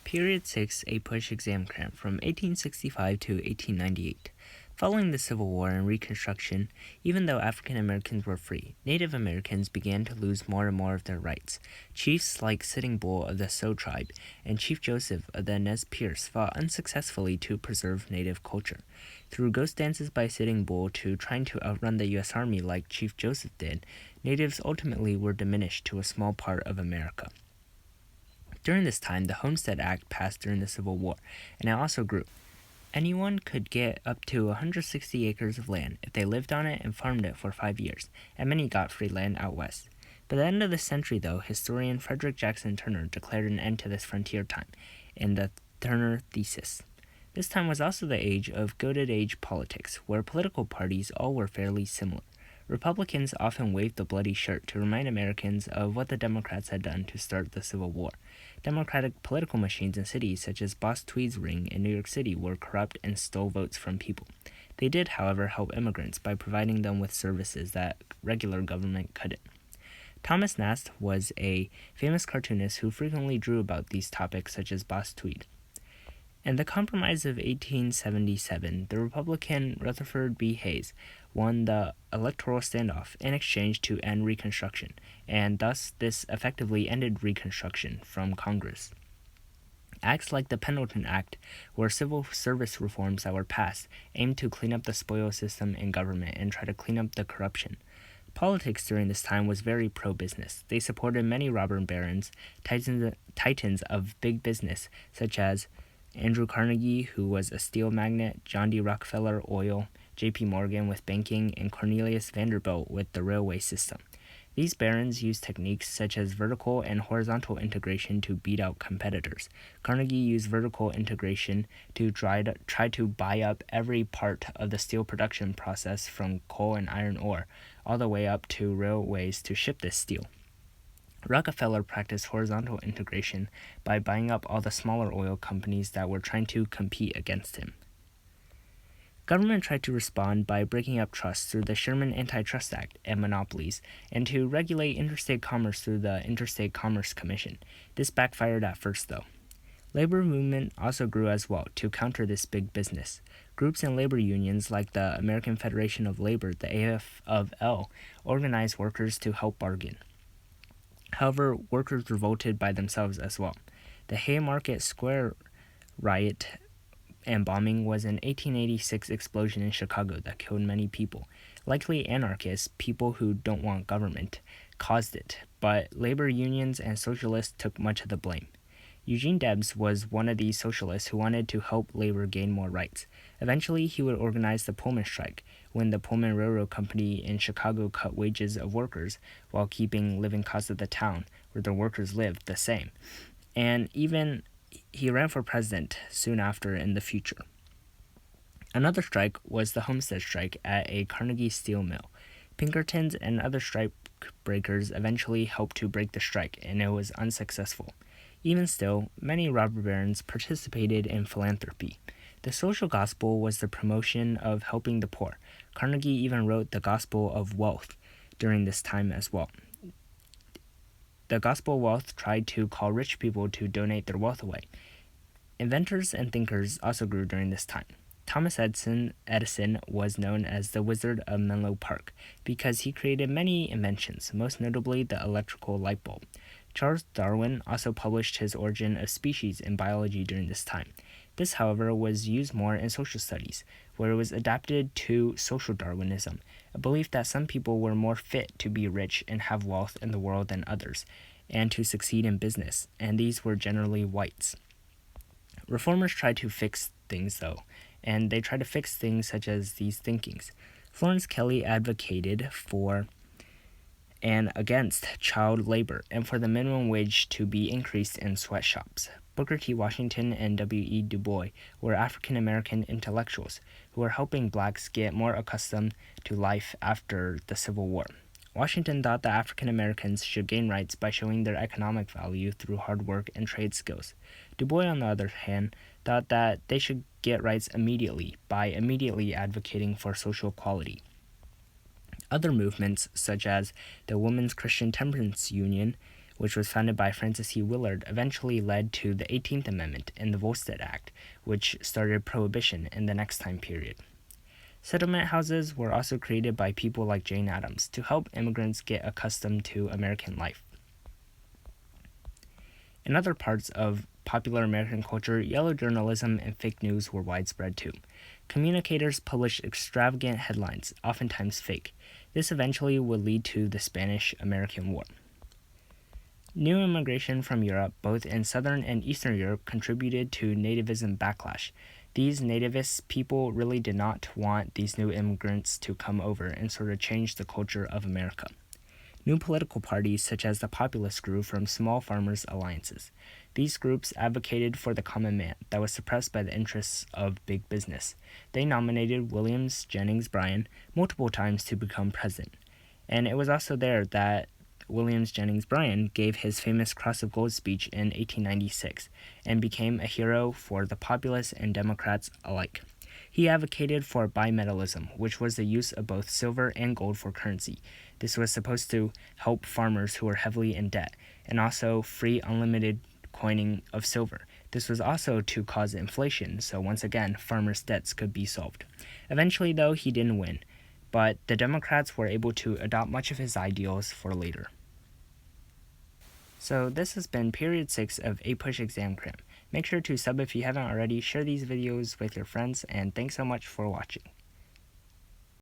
Period 6 APUSH exam cram from 1865 to 1898. Following the Civil War and Reconstruction, even though African Americans were free, Native Americans began to lose more and more of their rights. Chiefs like Sitting Bull of the Sioux tribe and Chief Joseph of the Nez Perce fought unsuccessfully to preserve Native culture. Through ghost dances by Sitting Bull to trying to outrun the U.S. Army like Chief Joseph did, Natives ultimately were diminished to a small part of America. During this time, the Homestead Act passed during the Civil War, and it also grew. Anyone could get up to 160 acres of land if they lived on it and farmed it for 5 years, and many got free land out west. By the end of the century, though, historian Frederick Jackson Turner declared an end to this frontier time in the Turner Thesis. This time was also the age of Gilded Age politics, where political parties all were fairly similar. Republicans often waved the bloody shirt to remind Americans of what the Democrats had done to start the Civil War. Democratic political machines in cities such as Boss Tweed's ring in New York City were corrupt and stole votes from people. They did, however, help immigrants by providing them with services that regular government couldn't. Thomas Nast was a famous cartoonist who frequently drew about these topics such as Boss Tweed. In the Compromise of 1877, the Republican Rutherford B. Hayes won the electoral standoff in exchange to end Reconstruction, and thus this effectively ended Reconstruction from Congress. Acts like the Pendleton Act were civil service reforms that were passed, aimed to clean up the spoils system in government and try to clean up the corruption. Politics during this time was very pro-business. They supported many robber barons, titans of big business, such as Andrew Carnegie, who was a steel magnate, John D. Rockefeller, oil, J.P. Morgan with banking, and Cornelius Vanderbilt with the railway system. These barons used techniques such as vertical and horizontal integration to beat out competitors. Carnegie used vertical integration to try to buy up every part of the steel production process from coal and iron ore, all the way up to railways to ship this steel. Rockefeller practiced horizontal integration by buying up all the smaller oil companies that were trying to compete against him. Government tried to respond by breaking up trusts through the Sherman Antitrust Act and monopolies, and to regulate interstate commerce through the Interstate Commerce Commission. This backfired at first, though. Labor movement also grew as well to counter this big business. Groups and labor unions like the American Federation of Labor, the AFL, organized workers to help bargain. However, workers revolted by themselves as well. The Haymarket Square riot and bombing was an 1886 explosion in Chicago that killed many people. Likely anarchists, people who don't want government, caused it, but labor unions and socialists took much of the blame. Eugene Debs was one of these socialists who wanted to help labor gain more rights. Eventually, he would organize the Pullman strike, when the Pullman Railroad Company in Chicago cut wages of workers while keeping living costs of the town where the workers lived the same. And even he ran for president soon after in the future. Another strike was the Homestead strike at a Carnegie steel mill. Pinkertons and other strike breakers eventually helped to break the strike, and it was unsuccessful. Even still, many robber barons participated in philanthropy. The social gospel was the promotion of helping the poor. Carnegie even wrote the Gospel of Wealth during this time as well. The Gospel of Wealth tried to call rich people to donate their wealth away. Inventors and thinkers also grew during this time. Thomas Edison was known as the Wizard of Menlo Park because he created many inventions, most notably the electrical light bulb. Charles Darwin also published his Origin of Species in biology during this time. This, however, was used more in social studies, where it was adapted to social Darwinism, a belief that some people were more fit to be rich and have wealth in the world than others, and to succeed in business, and these were generally whites. Reformers tried to fix things, though, and they tried to fix things such as these thinkings. Florence Kelley advocated for and against child labor, and for the minimum wage to be increased in sweatshops. Booker T. Washington and W.E. Du Bois were African-American intellectuals who were helping blacks get more accustomed to life after the Civil War. Washington thought that African-Americans should gain rights by showing their economic value through hard work and trade skills. Du Bois, on the other hand, thought that they should get rights immediately by immediately advocating for social equality. Other movements, such as the Women's Christian Temperance Union, which was founded by Francis E. Willard, eventually led to the 18th Amendment and the Homestead Act, which started prohibition in the next time period. Settlement houses were also created by people like Jane Addams to help immigrants get accustomed to American life. In other parts of popular American culture, yellow journalism and fake news were widespread too. Communicators published extravagant headlines, oftentimes fake. This eventually would lead to the Spanish-American War. New immigration from Europe, both in Southern and Eastern Europe, contributed to nativism backlash. These nativist people really did not want these new immigrants to come over and sort of change the culture of America. New political parties such as the Populists grew from small farmers' alliances. These groups advocated for the common man that was suppressed by the interests of big business. They nominated William Jennings Bryan multiple times to become president. And it was also there that William Jennings Bryan gave his famous Cross of Gold speech in 1896 and became a hero for the Populists and Democrats alike. He advocated for bimetallism, which was the use of both silver and gold for currency. This was supposed to help farmers who were heavily in debt, and also free unlimited coining of silver. This was also to cause inflation, so once again, farmers' debts could be solved. Eventually, though, he didn't win, but the Democrats were able to adopt much of his ideals for later. So this has been Period 6 of APUSH Exam Cram. Make sure to sub if you haven't already, share these videos with your friends, and thanks so much for watching.